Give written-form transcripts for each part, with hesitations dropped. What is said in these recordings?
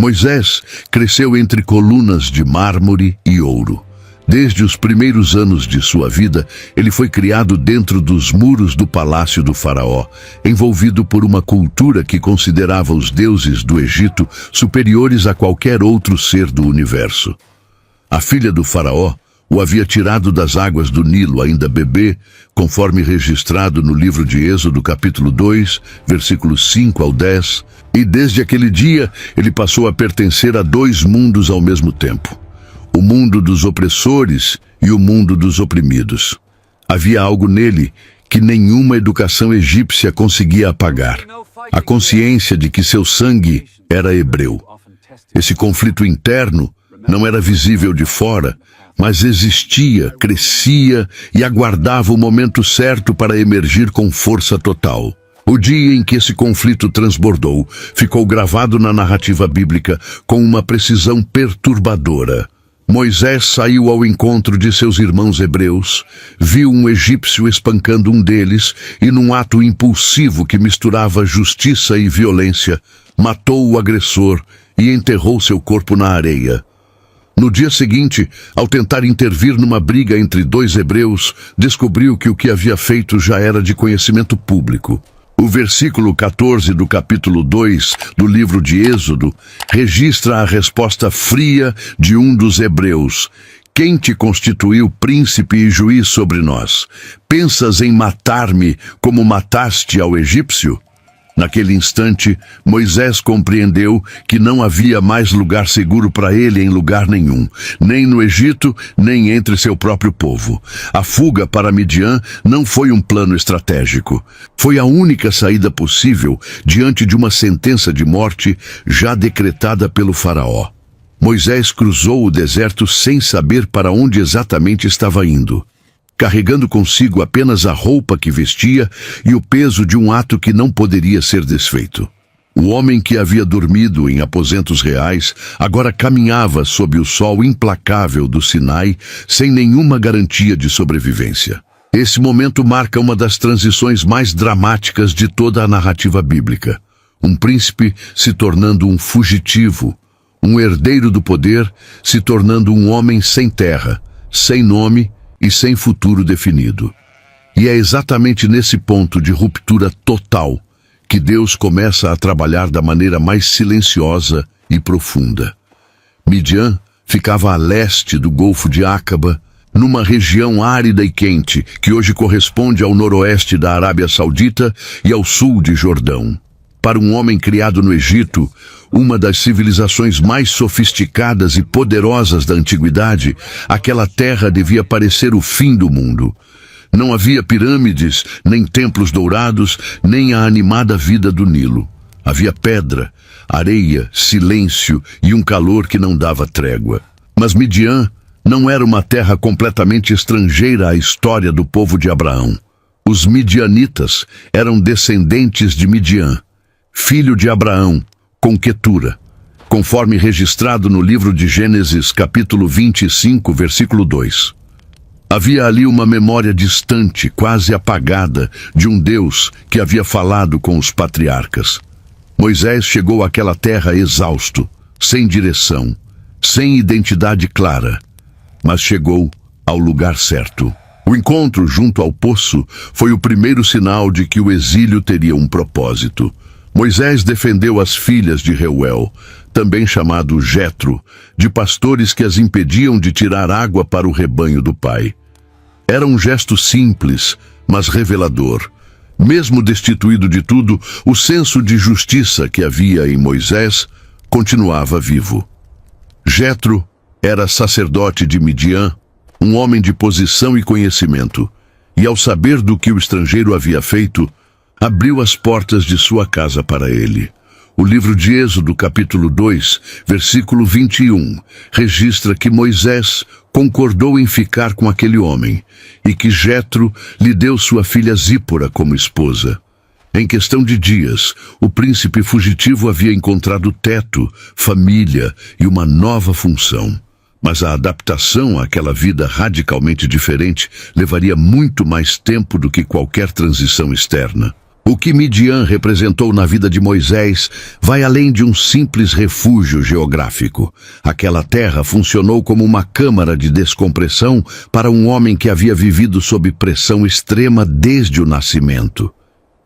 Moisés cresceu entre colunas de mármore e ouro. Desde os primeiros anos de sua vida, ele foi criado dentro dos muros do palácio do faraó, envolvido por uma cultura que considerava os deuses do Egito superiores a qualquer outro ser do universo. A filha do faraó o havia tirado das águas do Nilo ainda bebê, conforme registrado no livro de Êxodo capítulo 2, versículos 5 ao 10, e desde aquele dia ele passou a pertencer a dois mundos ao mesmo tempo: o mundo dos opressores e o mundo dos oprimidos. Havia algo nele que nenhuma educação egípcia conseguia apagar: a consciência de que seu sangue era hebreu. Esse conflito interno não era visível de fora, mas existia, crescia e aguardava o momento certo para emergir com força total. O dia em que esse conflito transbordou ficou gravado na narrativa bíblica com uma precisão perturbadora. Moisés saiu ao encontro de seus irmãos hebreus, viu um egípcio espancando um deles e, num ato impulsivo que misturava justiça e violência, matou o agressor e enterrou seu corpo na areia. No dia seguinte, ao tentar intervir numa briga entre dois hebreus, descobriu que o que havia feito já era de conhecimento público. O versículo 14 do capítulo 2 do livro de Êxodo registra a resposta fria de um dos hebreus: "Quem te constituiu príncipe e juiz sobre nós? Pensas em matar-me como mataste ao egípcio?" Naquele instante, Moisés compreendeu que não havia mais lugar seguro para ele em lugar nenhum, nem no Egito, nem entre seu próprio povo. A fuga para Midian não foi um plano estratégico. Foi a única saída possível diante de uma sentença de morte já decretada pelo faraó. Moisés cruzou o deserto sem saber para onde exatamente estava indo, carregando consigo apenas a roupa que vestia e o peso de um ato que não poderia ser desfeito. O homem que havia dormido em aposentos reais agora caminhava sob o sol implacável do Sinai sem nenhuma garantia de sobrevivência. Esse momento marca uma das transições mais dramáticas de toda a narrativa bíblica. Um príncipe se tornando um fugitivo, um herdeiro do poder se tornando um homem sem terra, sem nome e sem futuro definido. E é exatamente nesse ponto de ruptura total que Deus começa a trabalhar da maneira mais silenciosa e profunda. Midian ficava a leste do Golfo de Áqaba, numa região árida e quente que hoje corresponde ao noroeste da Arábia Saudita e ao sul de Jordão. Para um homem criado no Egito, uma das civilizações mais sofisticadas e poderosas da antiguidade, aquela terra devia parecer o fim do mundo. Não havia pirâmides, nem templos dourados, nem a animada vida do Nilo. Havia pedra, areia, silêncio e um calor que não dava trégua. Mas Midian não era uma terra completamente estrangeira à história do povo de Abraão. Os midianitas eram descendentes de Midian, filho de Abraão, com Quetura, conforme registrado no livro de Gênesis, capítulo 25, versículo 2. Havia ali uma memória distante, quase apagada, de um Deus que havia falado com os patriarcas. Moisés chegou àquela terra exausto, sem direção, sem identidade clara, mas chegou ao lugar certo. O encontro junto ao poço foi o primeiro sinal de que o exílio teria um propósito. Moisés defendeu as filhas de Reuel, também chamado Jetro, de pastores que as impediam de tirar água para o rebanho do pai. Era um gesto simples, mas revelador. Mesmo destituído de tudo, o senso de justiça que havia em Moisés continuava vivo. Jetro era sacerdote de Midian, um homem de posição e conhecimento, e ao saber do que o estrangeiro havia feito, abriu as portas de sua casa para ele. O livro de Êxodo, capítulo 2, versículo 21, registra que Moisés concordou em ficar com aquele homem e que Jetro lhe deu sua filha Zípora como esposa. Em questão de dias, o príncipe fugitivo havia encontrado teto, família e uma nova função. Mas a adaptação àquela vida radicalmente diferente levaria muito mais tempo do que qualquer transição externa. O que Midian representou na vida de Moisés vai além de um simples refúgio geográfico. Aquela terra funcionou como uma câmara de descompressão para um homem que havia vivido sob pressão extrema desde o nascimento.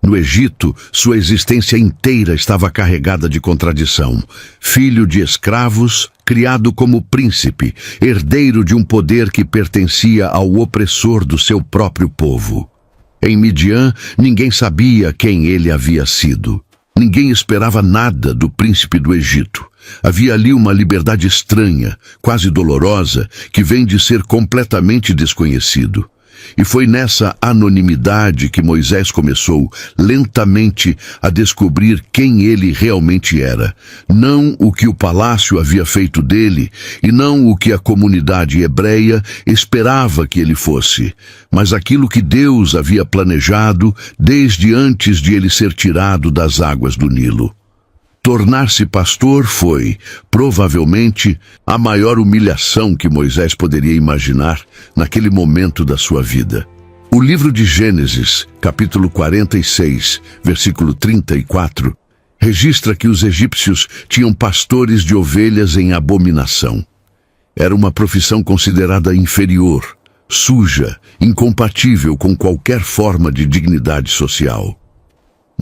No Egito, sua existência inteira estava carregada de contradição. Filho de escravos, criado como príncipe, herdeiro de um poder que pertencia ao opressor do seu próprio povo. Em Midian, ninguém sabia quem ele havia sido. Ninguém esperava nada do príncipe do Egito. Havia ali uma liberdade estranha, quase dolorosa, que vem de ser completamente desconhecido. E foi nessa anonimidade que Moisés começou, lentamente, a descobrir quem ele realmente era. Não o que o palácio havia feito dele, e não o que a comunidade hebreia esperava que ele fosse, mas aquilo que Deus havia planejado desde antes de ele ser tirado das águas do Nilo. Tornar-se pastor foi, provavelmente, a maior humilhação que Moisés poderia imaginar naquele momento da sua vida. O livro de Gênesis, capítulo 46, versículo 34, registra que os egípcios tinham pastores de ovelhas em abominação. Era uma profissão considerada inferior, suja, incompatível com qualquer forma de dignidade social.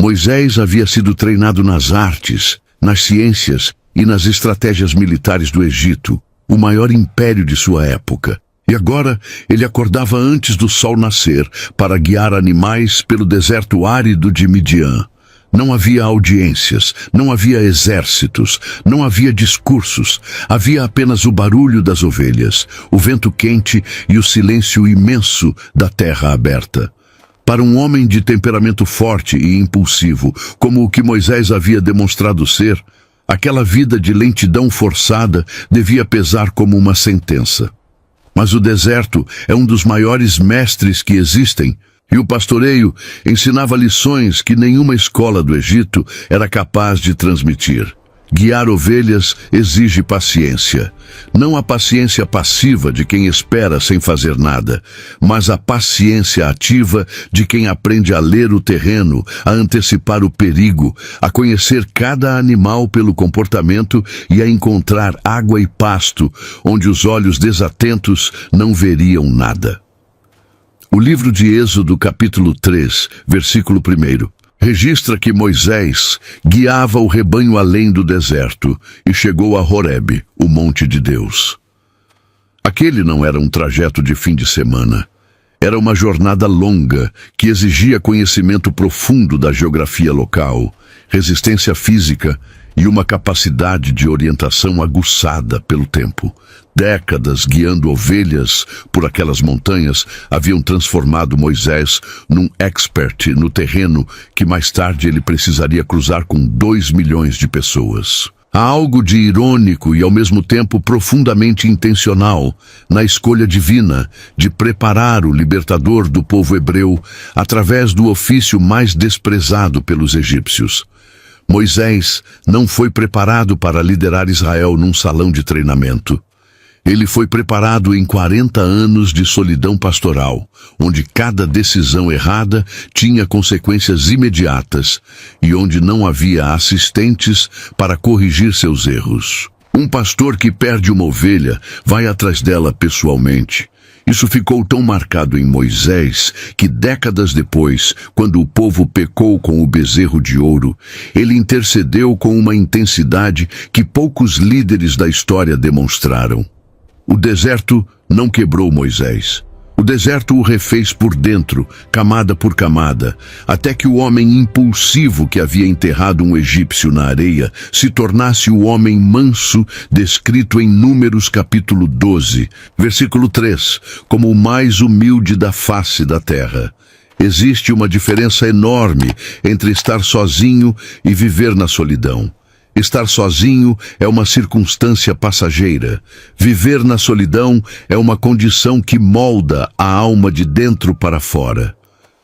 Moisés havia sido treinado nas artes, nas ciências e nas estratégias militares do Egito, o maior império de sua época. E agora ele acordava antes do sol nascer para guiar animais pelo deserto árido de Midian. Não havia audiências, não havia exércitos, não havia discursos. Havia apenas o barulho das ovelhas, o vento quente e o silêncio imenso da terra aberta. Para um homem de temperamento forte e impulsivo, como o que Moisés havia demonstrado ser, aquela vida de lentidão forçada devia pesar como uma sentença. Mas o deserto é um dos maiores mestres que existem, e o pastoreio ensinava lições que nenhuma escola do Egito era capaz de transmitir. Guiar ovelhas exige paciência. Não a paciência passiva de quem espera sem fazer nada, mas a paciência ativa de quem aprende a ler o terreno, a antecipar o perigo, a conhecer cada animal pelo comportamento e a encontrar água e pasto, onde os olhos desatentos não veriam nada. O livro de Êxodo, capítulo 3, versículo 1, registra que Moisés guiava o rebanho além do deserto e chegou a Horebe, o monte de Deus. Aquele não era um trajeto de fim de semana. Era uma jornada longa que exigia conhecimento profundo da geografia local, resistência física e uma capacidade de orientação aguçada pelo tempo. Décadas guiando ovelhas por aquelas montanhas haviam transformado Moisés num expert no terreno que mais tarde ele precisaria cruzar com 2 milhões de pessoas. Há algo de irônico e ao mesmo tempo profundamente intencional na escolha divina de preparar o libertador do povo hebreu através do ofício mais desprezado pelos egípcios. Moisés não foi preparado para liderar Israel num salão de treinamento. Ele foi preparado em 40 anos de solidão pastoral, onde cada decisão errada tinha consequências imediatas e onde não havia assistentes para corrigir seus erros. Um pastor que perde uma ovelha vai atrás dela pessoalmente. Isso ficou tão marcado em Moisés que décadas depois, quando o povo pecou com o bezerro de ouro, ele intercedeu com uma intensidade que poucos líderes da história demonstraram. O deserto não quebrou Moisés. O deserto o refez por dentro, camada por camada, até que o homem impulsivo que havia enterrado um egípcio na areia se tornasse o homem manso descrito em Números capítulo 12, versículo 3, como o mais humilde da face da terra. Existe uma diferença enorme entre estar sozinho e viver na solidão. Estar sozinho é uma circunstância passageira. Viver na solidão é uma condição que molda a alma de dentro para fora.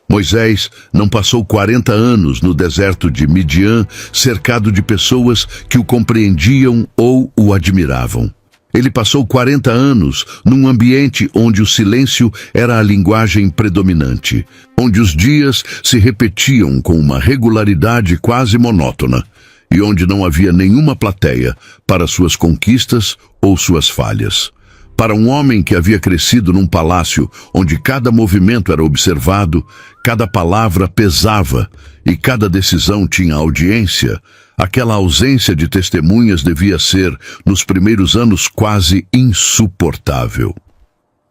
Moisés não passou 40 anos no deserto de Midian, cercado de pessoas que o compreendiam ou o admiravam. Ele passou 40 anos num ambiente onde o silêncio era a linguagem predominante, onde os dias se repetiam com uma regularidade quase monótona e onde não havia nenhuma plateia para suas conquistas ou suas falhas. Para um homem que havia crescido num palácio onde cada movimento era observado, cada palavra pesava e cada decisão tinha audiência, aquela ausência de testemunhas devia ser, nos primeiros anos, quase insuportável.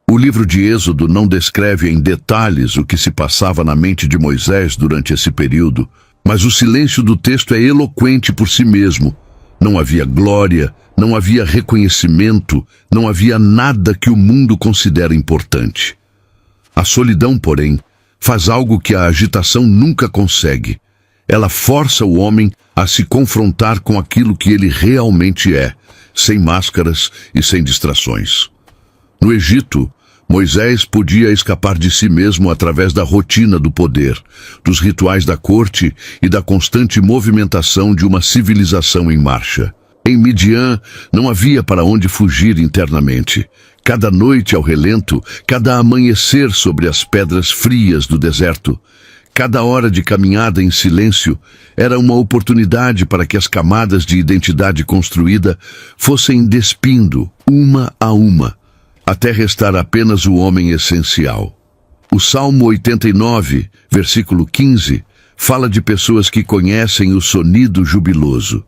O livro de Êxodo não descreve em detalhes o que se passava na mente de Moisés durante esse período, mas o silêncio do texto é eloquente por si mesmo. Não havia glória, não havia reconhecimento, não havia nada que o mundo considera importante. A solidão, porém, faz algo que a agitação nunca consegue. Ela força o homem a se confrontar com aquilo que ele realmente é, sem máscaras e sem distrações. No Egito, Moisés podia escapar de si mesmo através da rotina do poder, dos rituais da corte e da constante movimentação de uma civilização em marcha. Em Midian, não havia para onde fugir internamente. Cada noite ao relento, cada amanhecer sobre as pedras frias do deserto, cada hora de caminhada em silêncio era uma oportunidade para que as camadas de identidade construída fossem despindo, uma a uma, até restar apenas o homem essencial. O Salmo 89, versículo 15, fala de pessoas que conhecem o sonido jubiloso.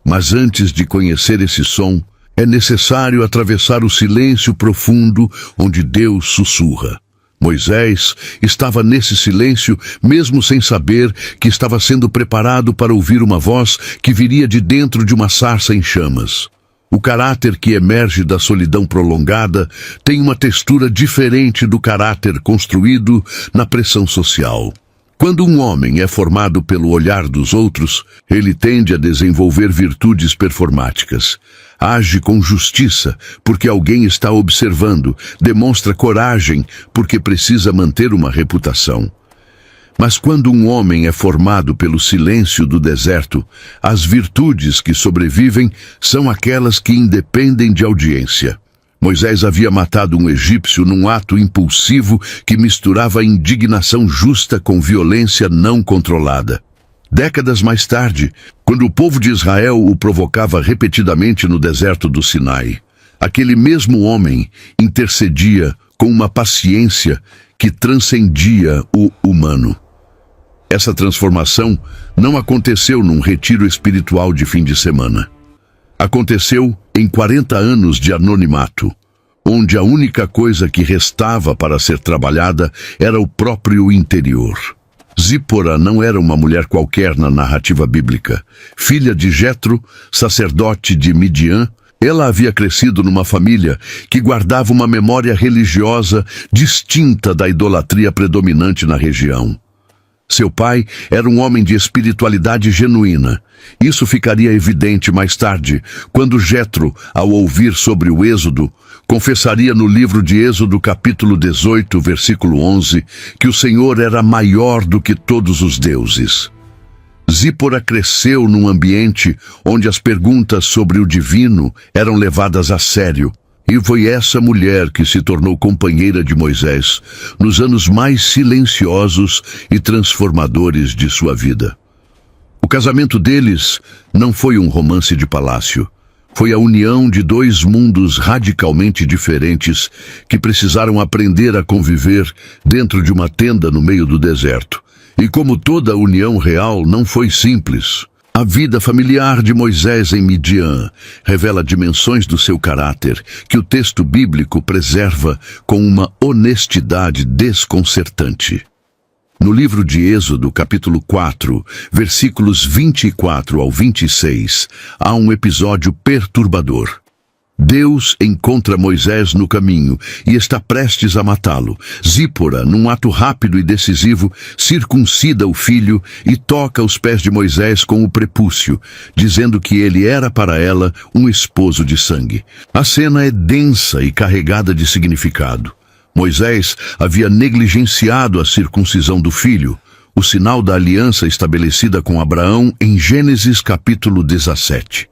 Mas antes de conhecer esse som, é necessário atravessar o silêncio profundo onde Deus sussurra. Moisés estava nesse silêncio, mesmo sem saber que estava sendo preparado para ouvir uma voz que viria de dentro de uma sarça em chamas. O caráter que emerge da solidão prolongada tem uma textura diferente do caráter construído na pressão social. Quando um homem é formado pelo olhar dos outros, ele tende a desenvolver virtudes performáticas. Age com justiça, porque alguém está observando, demonstra coragem, porque precisa manter uma reputação. Mas quando um homem é formado pelo silêncio do deserto, as virtudes que sobrevivem são aquelas que independem de audiência. Moisés havia matado um egípcio num ato impulsivo que misturava indignação justa com violência não controlada. Décadas mais tarde, quando o povo de Israel o provocava repetidamente no deserto do Sinai, aquele mesmo homem intercedia com uma paciência que transcendia o humano. Essa transformação não aconteceu num retiro espiritual de fim de semana. Aconteceu em 40 anos de anonimato, onde a única coisa que restava para ser trabalhada era o próprio interior. Zípora não era uma mulher qualquer na narrativa bíblica. Filha de Jetro, sacerdote de Midian, ela havia crescido numa família que guardava uma memória religiosa distinta da idolatria predominante na região. Seu pai era um homem de espiritualidade genuína. Isso ficaria evidente mais tarde, quando Jetro, ao ouvir sobre o Êxodo, confessaria no livro de Êxodo, capítulo 18, versículo 11, que o Senhor era maior do que todos os deuses. Zípora cresceu num ambiente onde as perguntas sobre o divino eram levadas a sério. E foi essa mulher que se tornou companheira de Moisés nos anos mais silenciosos e transformadores de sua vida. O casamento deles não foi um romance de palácio. Foi a união de dois mundos radicalmente diferentes que precisaram aprender a conviver dentro de uma tenda no meio do deserto. E como toda união real, não foi simples. A vida familiar de Moisés em Midian revela dimensões do seu caráter que o texto bíblico preserva com uma honestidade desconcertante. No livro de Êxodo, capítulo 4, versículos 24 ao 26, há um episódio perturbador. Deus encontra Moisés no caminho e está prestes a matá-lo. Zípora, num ato rápido e decisivo, circuncida o filho e toca os pés de Moisés com o prepúcio, dizendo que ele era para ela um esposo de sangue. A cena é densa e carregada de significado. Moisés havia negligenciado a circuncisão do filho, o sinal da aliança estabelecida com Abraão em Gênesis capítulo 17.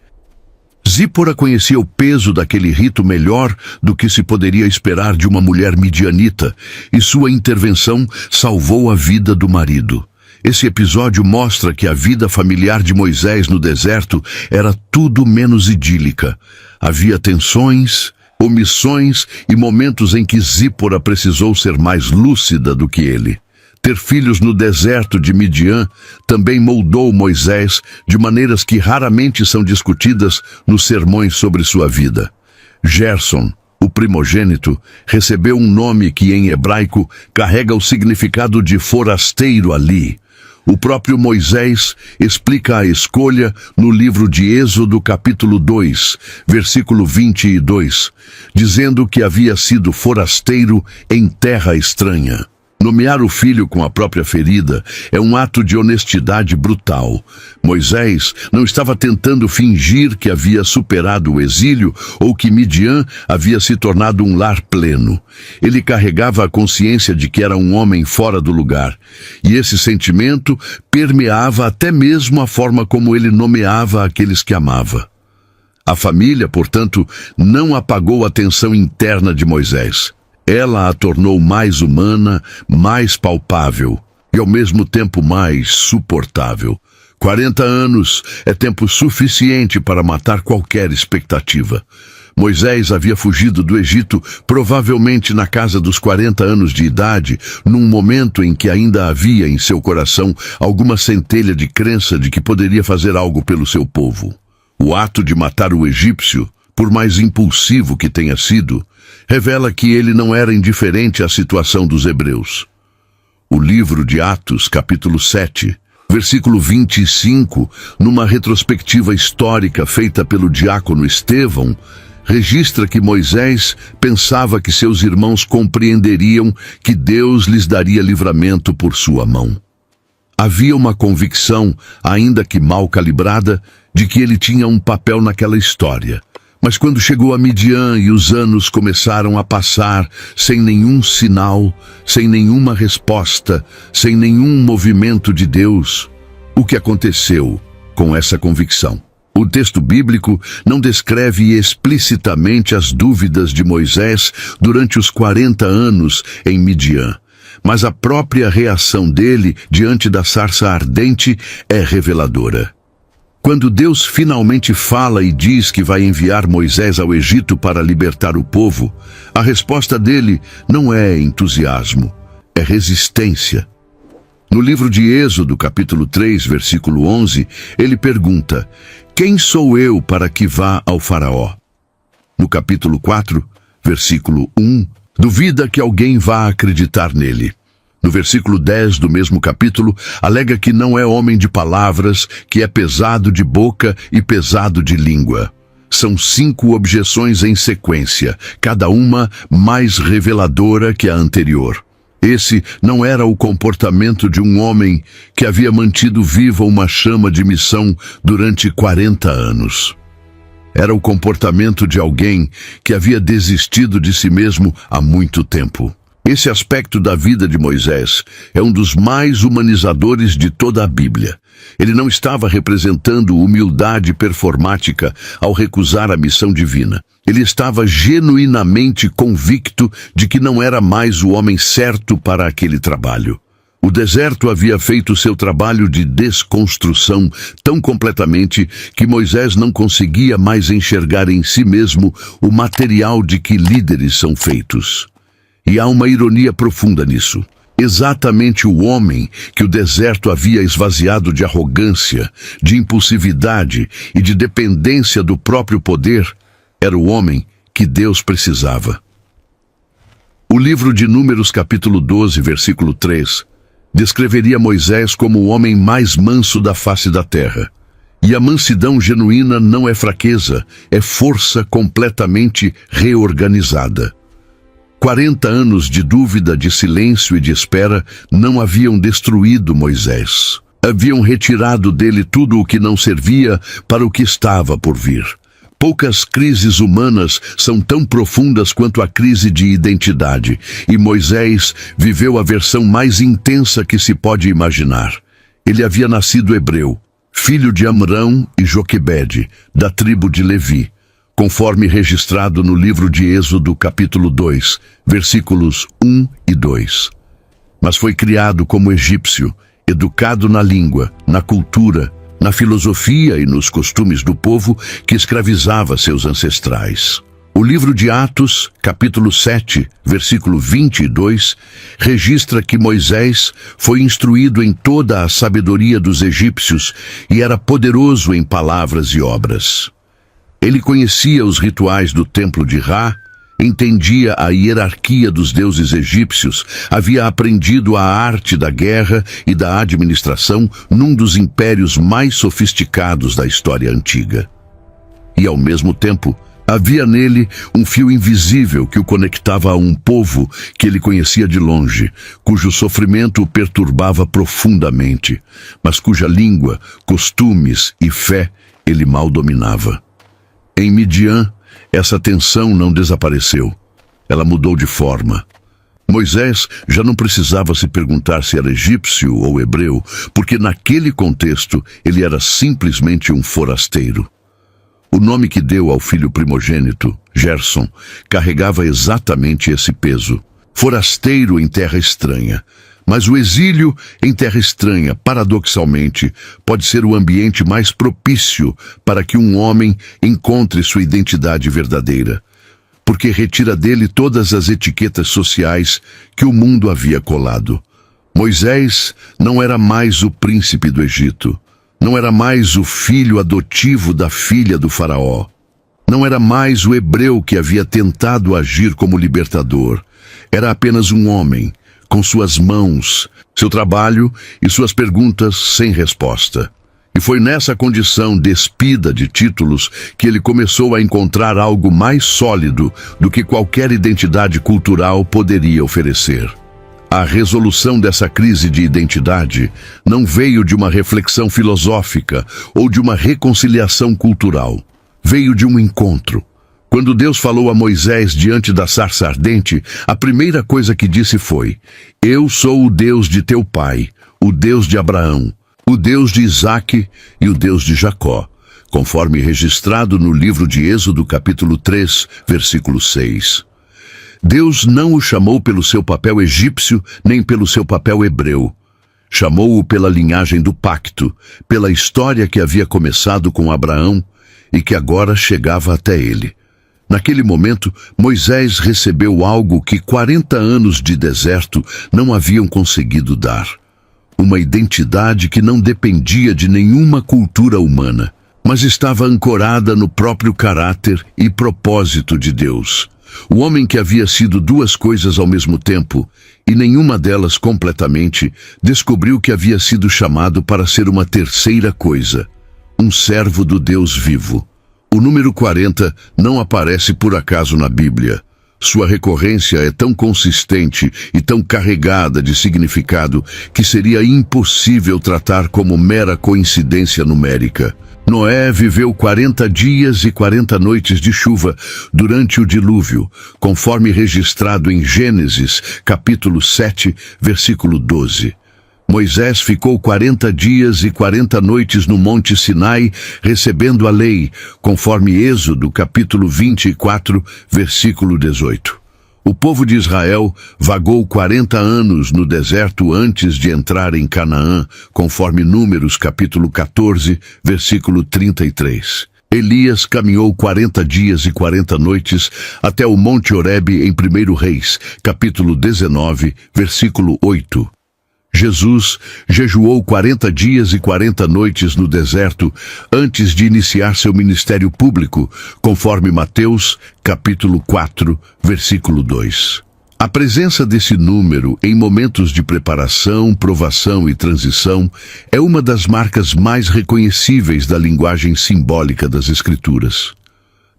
Zípora conhecia o peso daquele rito melhor do que se poderia esperar de uma mulher midianita, e sua intervenção salvou a vida do marido. Esse episódio mostra que a vida familiar de Moisés no deserto era tudo menos idílica. Havia tensões, omissões e momentos em que Zípora precisou ser mais lúcida do que ele. Ter filhos no deserto de Midian também moldou Moisés de maneiras que raramente são discutidas nos sermões sobre sua vida. Gerson, o primogênito, recebeu um nome que em hebraico carrega o significado de forasteiro ali. O próprio Moisés explica a escolha no livro de Êxodo capítulo 2, versículo 22, dizendo que havia sido forasteiro em terra estranha. Nomear o filho com a própria ferida é um ato de honestidade brutal. Moisés não estava tentando fingir que havia superado o exílio ou que Midian havia se tornado um lar pleno. Ele carregava a consciência de que era um homem fora do lugar, e esse sentimento permeava até mesmo a forma como ele nomeava aqueles que amava. A família, portanto, não apagou a tensão interna de Moisés. Ela a tornou mais humana, mais palpável e ao mesmo tempo mais suportável. 40 anos é tempo suficiente para matar qualquer expectativa. Moisés havia fugido do Egito provavelmente na casa dos 40 anos de idade, num momento em que ainda havia em seu coração alguma centelha de crença de que poderia fazer algo pelo seu povo. O ato de matar o egípcio, por mais impulsivo que tenha sido, revela que ele não era indiferente à situação dos hebreus. O livro de Atos, capítulo 7, versículo 25, numa retrospectiva histórica feita pelo diácono Estevão, registra que Moisés pensava que seus irmãos compreenderiam que Deus lhes daria livramento por sua mão. Havia uma convicção, ainda que mal calibrada, de que ele tinha um papel naquela história. Mas quando chegou a Midian e os anos começaram a passar sem nenhum sinal, sem nenhuma resposta, sem nenhum movimento de Deus, o que aconteceu com essa convicção? O texto bíblico não descreve explicitamente as dúvidas de Moisés durante os 40 anos em Midian, mas a própria reação dele diante da sarça ardente é reveladora. Quando Deus finalmente fala e diz que vai enviar Moisés ao Egito para libertar o povo, a resposta dele não é entusiasmo, é resistência. No livro de Êxodo, capítulo 3, versículo 11, ele pergunta: "Quem sou eu para que vá ao faraó?" No capítulo 4, versículo 1, duvida que alguém vá acreditar nele. No versículo 10 do mesmo capítulo, alega que não é homem de palavras, que é pesado de boca e pesado de língua. São 5 objeções em sequência, cada uma mais reveladora que a anterior. Esse não era o comportamento de um homem que havia mantido viva uma chama de missão durante 40 anos. Era o comportamento de alguém que havia desistido de si mesmo há muito tempo. Esse aspecto da vida de Moisés é um dos mais humanizadores de toda a Bíblia. Ele não estava representando humildade performática ao recusar a missão divina. Ele estava genuinamente convicto de que não era mais o homem certo para aquele trabalho. O deserto havia feito seu trabalho de desconstrução tão completamente que Moisés não conseguia mais enxergar em si mesmo o material de que líderes são feitos. E há uma ironia profunda nisso. Exatamente o homem que o deserto havia esvaziado de arrogância, de impulsividade e de dependência do próprio poder, era o homem que Deus precisava. O livro de Números, capítulo 12, versículo 3, descreveria Moisés como o homem mais manso da face da terra. E a mansidão genuína não é fraqueza, é força completamente reorganizada. 40 anos de dúvida, de silêncio e de espera não haviam destruído Moisés. Haviam retirado dele tudo o que não servia para o que estava por vir. Poucas crises humanas são tão profundas quanto a crise de identidade, e Moisés viveu a versão mais intensa que se pode imaginar. Ele havia nascido hebreu, filho de Amrão e Joquebede, da tribo de Levi, conforme registrado no livro de Êxodo, capítulo 2, versículos 1 e 2. Mas foi criado como egípcio, educado na língua, na cultura, na filosofia e nos costumes do povo que escravizava seus ancestrais. O livro de Atos, capítulo 7, versículo 22, registra que Moisés foi instruído em toda a sabedoria dos egípcios e era poderoso em palavras e obras. Ele conhecia os rituais do templo de Ra, entendia a hierarquia dos deuses egípcios, havia aprendido a arte da guerra e da administração num dos impérios mais sofisticados da história antiga. E, ao mesmo tempo, havia nele um fio invisível que o conectava a um povo que ele conhecia de longe, cujo sofrimento o perturbava profundamente, mas cuja língua, costumes e fé ele mal dominava. Em Midian, essa tensão não desapareceu. Ela mudou de forma. Moisés já não precisava se perguntar se era egípcio ou hebreu, porque naquele contexto ele era simplesmente um forasteiro. O nome que deu ao filho primogênito, Gerson, carregava exatamente esse peso. Forasteiro em terra estranha. Mas o exílio em terra estranha, paradoxalmente, pode ser o ambiente mais propício para que um homem encontre sua identidade verdadeira, porque retira dele todas as etiquetas sociais que o mundo havia colado. Moisés não era mais o príncipe do Egito, não era mais o filho adotivo da filha do faraó, não era mais o hebreu que havia tentado agir como libertador, era apenas um homem, com suas mãos, seu trabalho e suas perguntas sem resposta. E foi nessa condição despida de títulos que ele começou a encontrar algo mais sólido do que qualquer identidade cultural poderia oferecer. A resolução dessa crise de identidade não veio de uma reflexão filosófica ou de uma reconciliação cultural. Veio de um encontro. Quando Deus falou a Moisés diante da sarça ardente, a primeira coisa que disse foi: Eu sou o Deus de teu pai, o Deus de Abraão, o Deus de Isaque e o Deus de Jacó, conforme registrado no livro de Êxodo, capítulo 3, versículo 6. Deus não o chamou pelo seu papel egípcio, nem pelo seu papel hebreu. Chamou-o pela linhagem do pacto, pela história que havia começado com Abraão e que agora chegava até ele. Naquele momento, Moisés recebeu algo que 40 anos de deserto não haviam conseguido dar. Uma identidade que não dependia de nenhuma cultura humana, mas estava ancorada no próprio caráter e propósito de Deus. O homem que havia sido duas coisas ao mesmo tempo, e nenhuma delas completamente, descobriu que havia sido chamado para ser uma terceira coisa, um servo do Deus vivo. O número 40 não aparece por acaso na Bíblia. Sua recorrência é tão consistente e tão carregada de significado que seria impossível tratar como mera coincidência numérica. Noé viveu 40 dias e 40 noites de chuva durante o dilúvio, conforme registrado em Gênesis, capítulo 7, versículo 12. Moisés ficou 40 dias e 40 noites no Monte Sinai, recebendo a lei, conforme Êxodo, capítulo 24, versículo 18. O povo de Israel vagou 40 anos no deserto antes de entrar em Canaã, conforme Números, capítulo 14, versículo 33. Elias caminhou 40 dias e 40 noites até o Monte Horebe em 1 Reis, capítulo 19, versículo 8. Jesus jejuou 40 dias e 40 noites no deserto antes de iniciar seu ministério público, conforme Mateus, capítulo 4, versículo 2. A presença desse número em momentos de preparação, provação e transição é uma das marcas mais reconhecíveis da linguagem simbólica das Escrituras.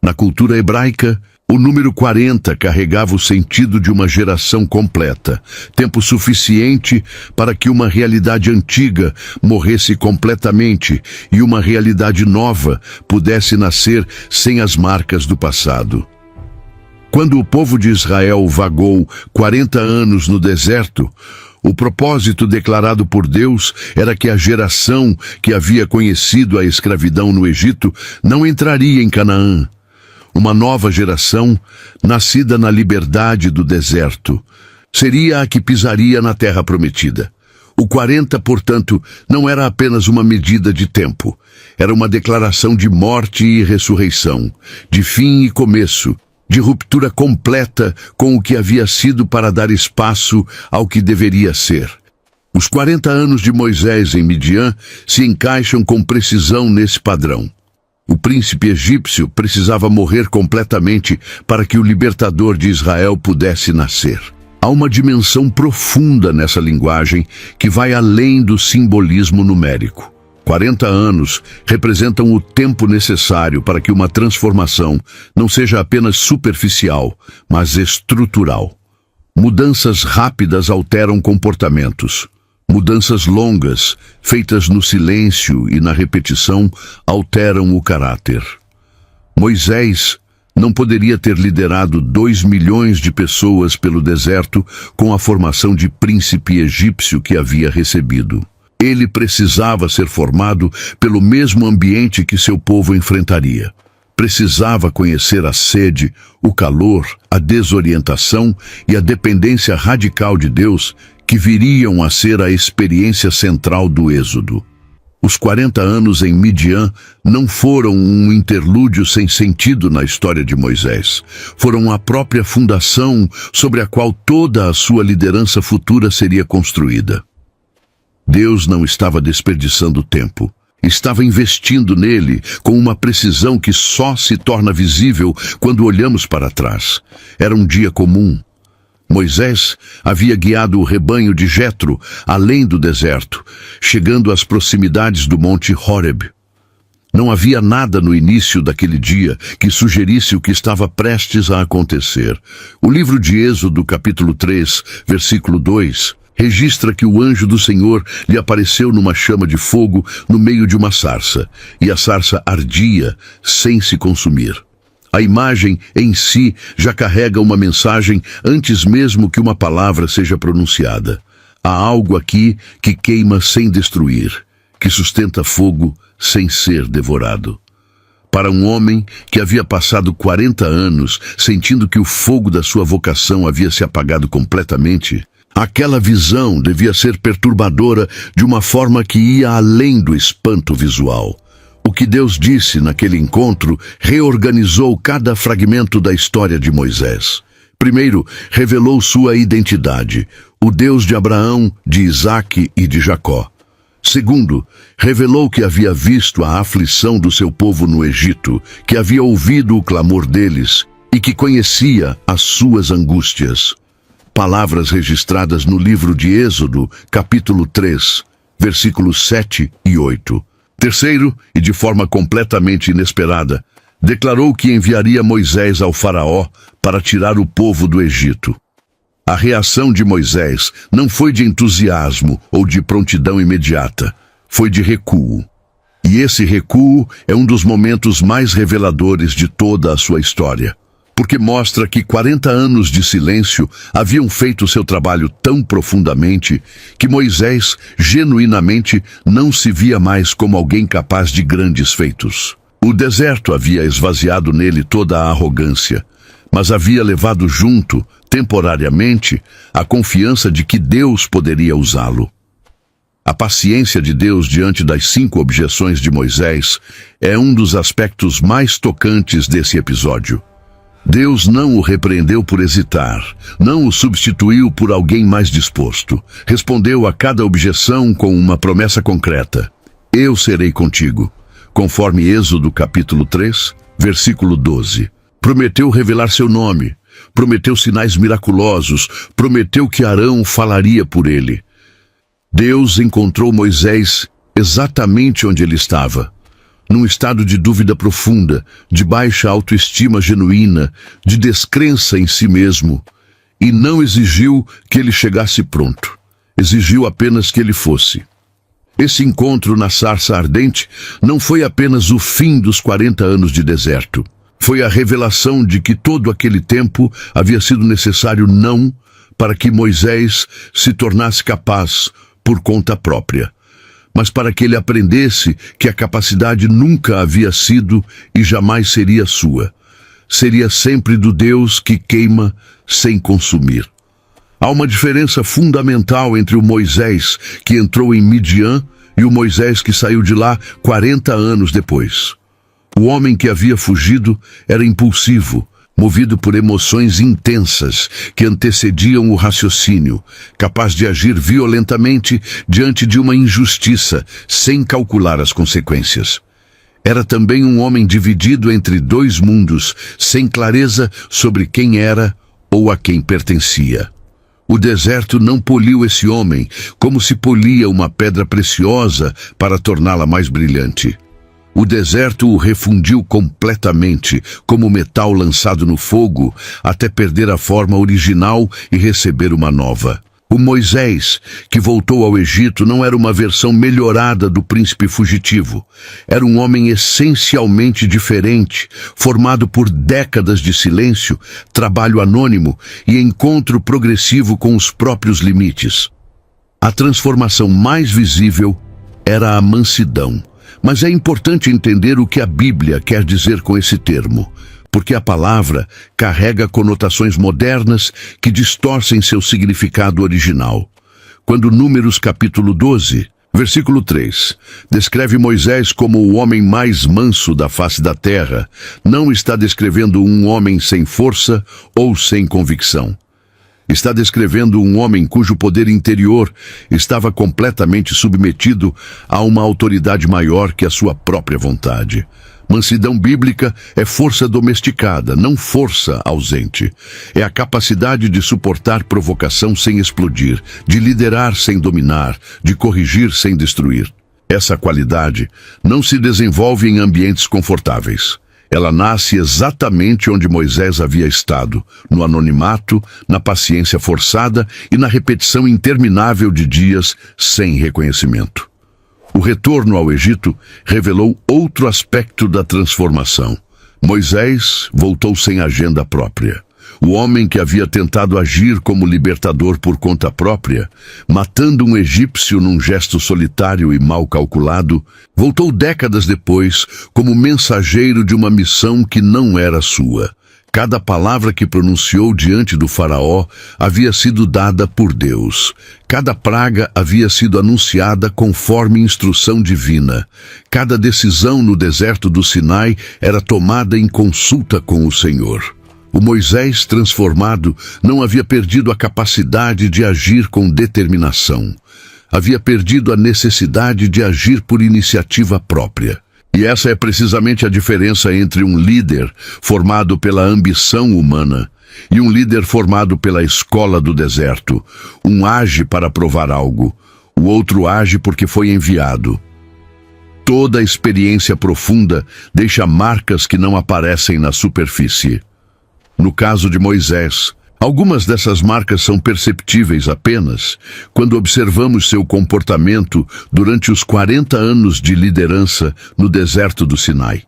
Na cultura hebraica, o número 40 carregava o sentido de uma geração completa, tempo suficiente para que uma realidade antiga morresse completamente e uma realidade nova pudesse nascer sem as marcas do passado. Quando o povo de Israel vagou 40 anos no deserto, O propósito declarado por Deus era que a geração que havia conhecido a escravidão no Egito não entraria em Canaã. Uma nova geração, nascida na liberdade do deserto, seria a que pisaria na terra prometida. O 40, portanto, não era apenas uma medida de tempo. Era uma declaração de morte e ressurreição, de fim e começo, de ruptura completa com o que havia sido para dar espaço ao que deveria ser. Os 40 anos de Moisés em Midian se encaixam com precisão nesse padrão. O príncipe egípcio precisava morrer completamente para que o libertador de Israel pudesse nascer. Há uma dimensão profunda nessa linguagem que vai além do simbolismo numérico. 40 anos representam o tempo necessário para que uma transformação não seja apenas superficial, mas estrutural. Mudanças rápidas alteram comportamentos. Mudanças longas, feitas no silêncio e na repetição, alteram o caráter. Moisés não poderia ter liderado 2 milhões de pessoas pelo deserto com a formação de príncipe egípcio que havia recebido. Ele precisava ser formado pelo mesmo ambiente que seu povo enfrentaria. Precisava conhecer a sede, o calor, a desorientação e a dependência radical de Deus que viriam a ser a experiência central do Êxodo. Os 40 anos em Midian não foram um interlúdio sem sentido na história de Moisés. Foram a própria fundação sobre a qual toda a sua liderança futura seria construída. Deus não estava desperdiçando tempo. Estava investindo nele com uma precisão que só se torna visível quando olhamos para trás. Era um dia comum. Moisés havia guiado o rebanho de Jetro além do deserto, chegando às proximidades do monte Horeb. Não havia nada no início daquele dia que sugerisse o que estava prestes a acontecer. O livro de Êxodo, capítulo 3, versículo 2, registra que o anjo do Senhor lhe apareceu numa chama de fogo no meio de uma sarça, e a sarça ardia sem se consumir. A imagem em si já carrega uma mensagem antes mesmo que uma palavra seja pronunciada. Há algo aqui que queima sem destruir, que sustenta fogo sem ser devorado. Para um homem que havia passado 40 anos sentindo que o fogo da sua vocação havia se apagado completamente, aquela visão devia ser perturbadora de uma forma que ia além do espanto visual. O que Deus disse naquele encontro reorganizou cada fragmento da história de Moisés. Primeiro, revelou sua identidade, o Deus de Abraão, de Isaque e de Jacó. Segundo, revelou que havia visto a aflição do seu povo no Egito, que havia ouvido o clamor deles e que conhecia as suas angústias. Palavras registradas no livro de Êxodo, capítulo 3, versículos 7 e 8. Terceiro, e de forma completamente inesperada, declarou que enviaria Moisés ao faraó para tirar o povo do Egito. A reação de Moisés não foi de entusiasmo ou de prontidão imediata, foi de recuo. E esse recuo é um dos momentos mais reveladores de toda a sua história, porque mostra que 40 anos de silêncio haviam feito seu trabalho tão profundamente que Moisés, genuinamente, não se via mais como alguém capaz de grandes feitos. O deserto havia esvaziado nele toda a arrogância, mas havia levado junto, temporariamente, a confiança de que Deus poderia usá-lo. A paciência de Deus diante das 5 objeções de Moisés é um dos aspectos mais tocantes desse episódio. Deus não o repreendeu por hesitar, não o substituiu por alguém mais disposto. Respondeu a cada objeção com uma promessa concreta: eu serei contigo, conforme Êxodo capítulo 3, versículo 12. Prometeu revelar seu nome, prometeu sinais miraculosos, prometeu que Arão falaria por ele. Deus encontrou Moisés exatamente onde ele estava, num estado de dúvida profunda, de baixa autoestima genuína, de descrença em si mesmo, e não exigiu que ele chegasse pronto. Exigiu apenas que ele fosse. Esse encontro na sarça ardente não foi apenas o fim dos 40 anos de deserto. Foi a revelação de que todo aquele tempo havia sido necessário não para que Moisés se tornasse capaz por conta própria, mas para que ele aprendesse que a capacidade nunca havia sido e jamais seria sua. Seria sempre do Deus que queima sem consumir. Há uma diferença fundamental entre o Moisés que entrou em Midian e o Moisés que saiu de lá 40 anos depois. O homem que havia fugido era impulsivo, movido por emoções intensas que antecediam o raciocínio, capaz de agir violentamente diante de uma injustiça, sem calcular as consequências. Era também um homem dividido entre dois mundos, sem clareza sobre quem era ou a quem pertencia. O deserto não poliu esse homem como se polia uma pedra preciosa para torná-la mais brilhante. O deserto o refundiu completamente, como metal lançado no fogo, até perder a forma original e receber uma nova. O Moisés, que voltou ao Egito, não era uma versão melhorada do príncipe fugitivo. Era um homem essencialmente diferente, formado por décadas de silêncio, trabalho anônimo e encontro progressivo com os próprios limites. A transformação mais visível era a mansidão. Mas é importante entender o que a Bíblia quer dizer com esse termo, porque a palavra carrega conotações modernas que distorcem seu significado original. Quando Números capítulo 12, versículo 3, descreve Moisés como o homem mais manso da face da terra, não está descrevendo um homem sem força ou sem convicção. Está descrevendo um homem cujo poder interior estava completamente submetido a uma autoridade maior que a sua própria vontade. Mansidão bíblica é força domesticada, não força ausente. É a capacidade de suportar provocação sem explodir, de liderar sem dominar, de corrigir sem destruir. Essa qualidade não se desenvolve em ambientes confortáveis. Ela nasce exatamente onde Moisés havia estado, no anonimato, na paciência forçada e na repetição interminável de dias sem reconhecimento. O retorno ao Egito revelou outro aspecto da transformação. Moisés voltou sem agenda própria. O homem que havia tentado agir como libertador por conta própria, matando um egípcio num gesto solitário e mal calculado, voltou décadas depois como mensageiro de uma missão que não era sua. Cada palavra que pronunciou diante do faraó havia sido dada por Deus. Cada praga havia sido anunciada conforme instrução divina. Cada decisão no deserto do Sinai era tomada em consulta com o Senhor. O Moisés transformado não havia perdido a capacidade de agir com determinação. Havia perdido a necessidade de agir por iniciativa própria. E essa é precisamente a diferença entre um líder formado pela ambição humana e um líder formado pela escola do deserto. Um age para provar algo, o outro age porque foi enviado. Toda experiência profunda deixa marcas que não aparecem na superfície. No caso de Moisés, algumas dessas marcas são perceptíveis apenas quando observamos seu comportamento durante os 40 anos de liderança no deserto do Sinai.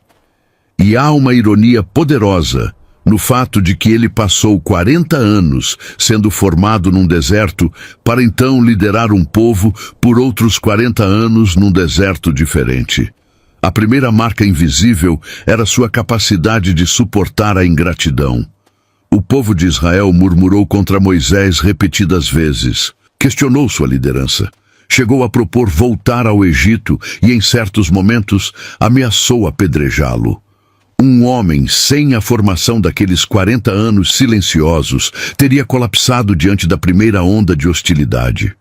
E há uma ironia poderosa no fato de que ele passou 40 anos sendo formado num deserto para então liderar um povo por outros 40 anos num deserto diferente. A primeira marca invisível era sua capacidade de suportar a ingratidão. O povo de Israel murmurou contra Moisés repetidas vezes, questionou sua liderança, chegou a propor voltar ao Egito e, em certos momentos, ameaçou apedrejá-lo. Um homem sem a formação daqueles 40 anos silenciosos teria colapsado diante da primeira onda de hostilidade.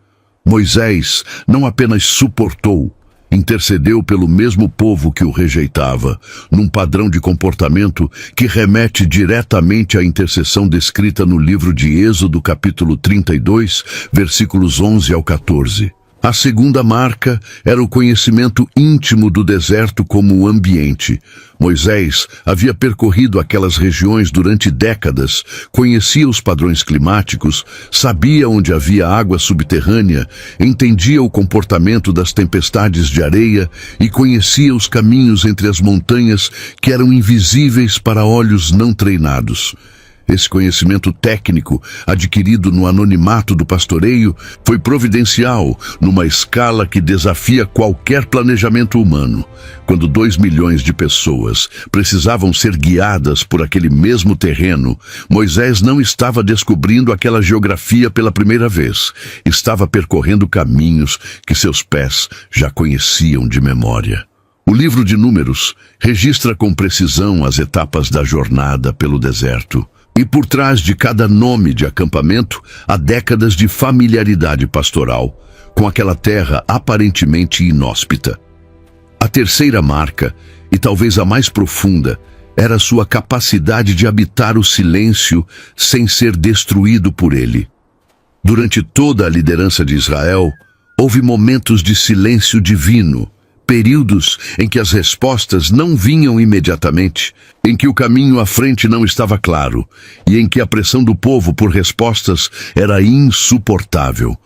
Moisés não apenas suportou, intercedeu pelo mesmo povo que o rejeitava, num padrão de comportamento que remete diretamente à intercessão descrita no livro de Êxodo, capítulo 32, versículos 11 ao 14. A segunda marca era o conhecimento íntimo do deserto como ambiente. Moisés havia percorrido aquelas regiões durante décadas, conhecia os padrões climáticos, sabia onde havia água subterrânea, entendia o comportamento das tempestades de areia e conhecia os caminhos entre as montanhas que eram invisíveis para olhos não treinados. Esse conhecimento técnico, adquirido no anonimato do pastoreio, foi providencial numa escala que desafia qualquer planejamento humano. Quando 2 milhões de pessoas precisavam ser guiadas por aquele mesmo terreno, Moisés não estava descobrindo aquela geografia pela primeira vez. Estava percorrendo caminhos que seus pés já conheciam de memória. O livro de Números registra com precisão as etapas da jornada pelo deserto. E por trás de cada nome de acampamento, há décadas de familiaridade pastoral com aquela terra aparentemente inóspita. A terceira marca, e talvez a mais profunda, era sua capacidade de habitar o silêncio sem ser destruído por ele. Durante toda a liderança de Israel, houve momentos de silêncio divino, períodos em que as respostas não vinham imediatamente, em que o caminho à frente não estava claro e em que a pressão do povo por respostas era insuportável.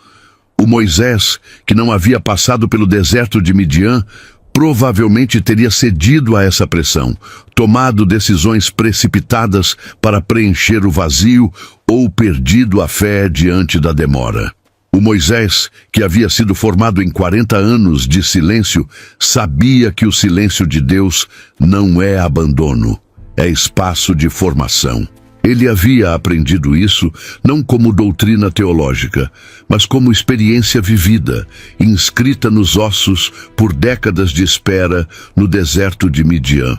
O Moisés, que não havia passado pelo deserto de Midian, provavelmente teria cedido a essa pressão, tomado decisões precipitadas para preencher o vazio ou perdido a fé diante da demora. O Moisés, que havia sido formado em 40 anos de silêncio, sabia que o silêncio de Deus não é abandono, é espaço de formação. Ele havia aprendido isso não como doutrina teológica, mas como experiência vivida, inscrita nos ossos por décadas de espera no deserto de Midian.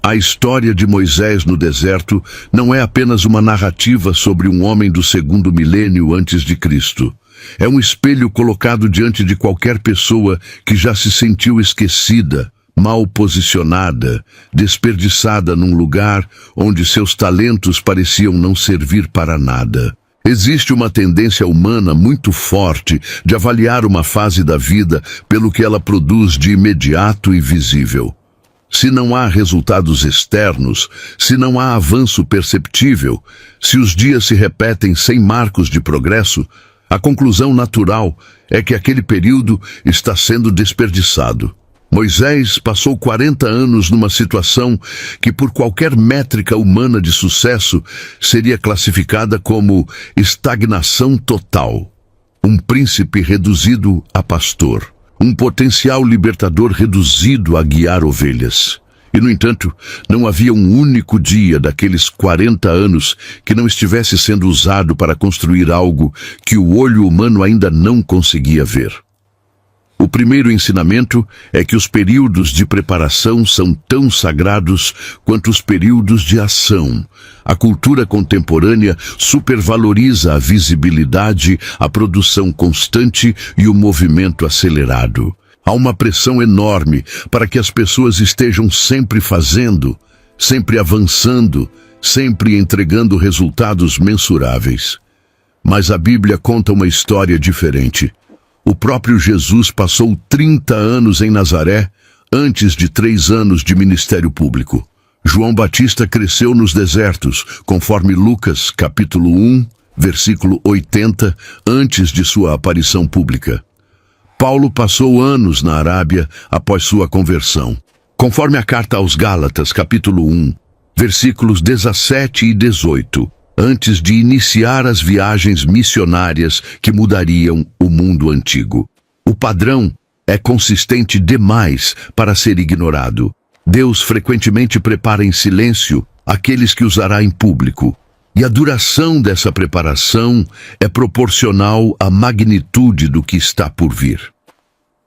A história de Moisés no deserto não é apenas uma narrativa sobre um homem do 2º milênio antes de Cristo. É um espelho colocado diante de qualquer pessoa que já se sentiu esquecida, mal posicionada, desperdiçada num lugar onde seus talentos pareciam não servir para nada. Existe uma tendência humana muito forte de avaliar uma fase da vida pelo que ela produz de imediato e visível. Se não há resultados externos, se não há avanço perceptível, se os dias se repetem sem marcos de progresso, a conclusão natural é que aquele período está sendo desperdiçado. Moisés passou 40 anos numa situação que, por qualquer métrica humana de sucesso, seria classificada como estagnação total. Um príncipe reduzido a pastor. Um potencial libertador reduzido a guiar ovelhas. E, no entanto, não havia um único dia daqueles 40 anos que não estivesse sendo usado para construir algo que o olho humano ainda não conseguia ver. O primeiro ensinamento é que os períodos de preparação são tão sagrados quanto os períodos de ação. A cultura contemporânea supervaloriza a visibilidade, a produção constante e o movimento acelerado. Há uma pressão enorme para que as pessoas estejam sempre fazendo, sempre avançando, sempre entregando resultados mensuráveis. Mas a Bíblia conta uma história diferente. O próprio Jesus passou 30 anos em Nazaré, antes de 3 anos de ministério público. João Batista cresceu nos desertos, conforme Lucas, capítulo 1, versículo 80, antes de sua aparição pública. Paulo passou anos na Arábia após sua conversão. Conforme a carta aos Gálatas, capítulo 1, versículos 17 e 18, antes de iniciar as viagens missionárias que mudariam o mundo antigo. O padrão é consistente demais para ser ignorado. Deus frequentemente prepara em silêncio aqueles que usará em público. E a duração dessa preparação é proporcional à magnitude do que está por vir.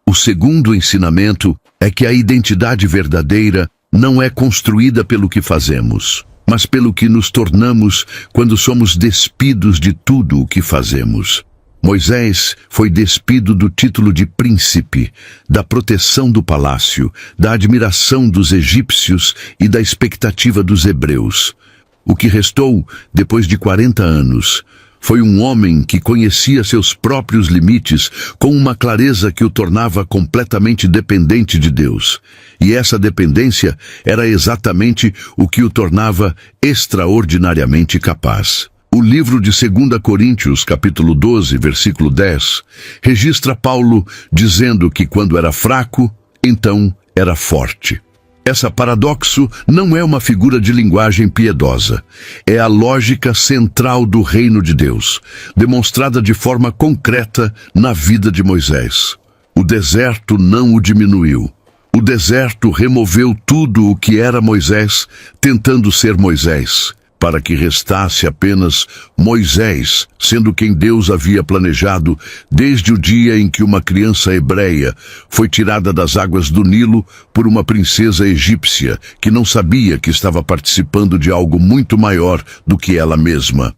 O segundo ensinamento é que a identidade verdadeira não é construída pelo que fazemos, mas pelo que nos tornamos quando somos despidos de tudo o que fazemos. Moisés foi despido do título de príncipe, da proteção do palácio, da admiração dos egípcios e da expectativa dos hebreus. O que restou, depois de 40 anos, foi um homem que conhecia seus próprios limites com uma clareza que o tornava completamente dependente de Deus. E essa dependência era exatamente o que o tornava extraordinariamente capaz. O livro de 2 Coríntios, capítulo 12, versículo 10, registra Paulo dizendo que quando era fraco, então era forte. Essa paradoxo não é uma figura de linguagem piedosa. É a lógica central do reino de Deus, demonstrada de forma concreta na vida de Moisés. O deserto não o diminuiu. O deserto removeu tudo o que era Moisés, tentando ser Moisés, para que restasse apenas Moisés, sendo quem Deus havia planejado desde o dia em que uma criança hebreia foi tirada das águas do Nilo por uma princesa egípcia que não sabia que estava participando de algo muito maior do que ela mesma.